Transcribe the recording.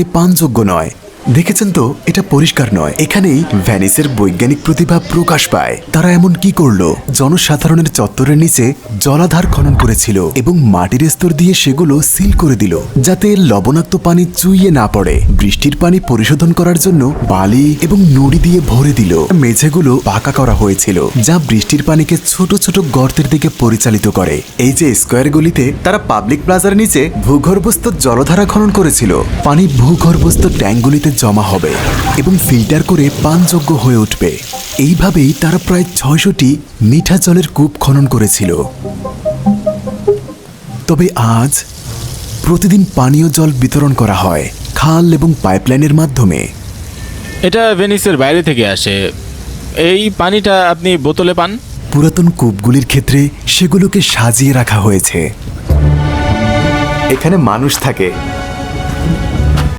পানযোগ্য নয়। দেখেছেন তো, এটা পরিষ্কার নয়। এখানেই ভেনিসের বৈজ্ঞানিক প্রতিভা প্রকাশ পায়। তারা এমন কি করলো, জনসাধারণের চত্বরের নিচে জলাধার খনন করেছিল এবং মাটির স্তর দিয়ে সেগুলো সিল করে দিল, যাতে লবণাক্ত পানি চুইয়ে না পড়ে। বৃষ্টির পানি পরিশোধন করার জন্য বালি এবং নুড়ি দিয়ে ভরে দিল। মেঝেগুলো পাকা করা হয়েছিল, যা বৃষ্টির পানিকে ছোট ছোট গর্তের দিকে পরিচালিত করে। এই যে স্কয়ারগুলিতে তারা পাবলিক প্লাজার নিচে ভূগর্ভস্থ জলধারা খনন করেছিল। পানি ভূগর্ভস্থ ট্যাঙ্কগুলিতে জমা হবে এবং ফিল্টার করে পানযোগ্য হয়ে উঠবে। এইভাবেই তারা প্রায় ৬০০টি মিঠা জলের কূপ খনন করেছিল। তবে আজ প্রতিদিন পানীয় জল বিতরণ করা হয় খাল এবং পাইপলাইনের মাধ্যমে। এটা ভেনিসের বাইরে থেকে আসে। এই পানিটা আপনি বোতলে পান। পুরাতন কূপগুলির ক্ষেত্রে সেগুলোকে সাজিয়ে রাখা হয়েছে। এখানে মানুষ থাকে,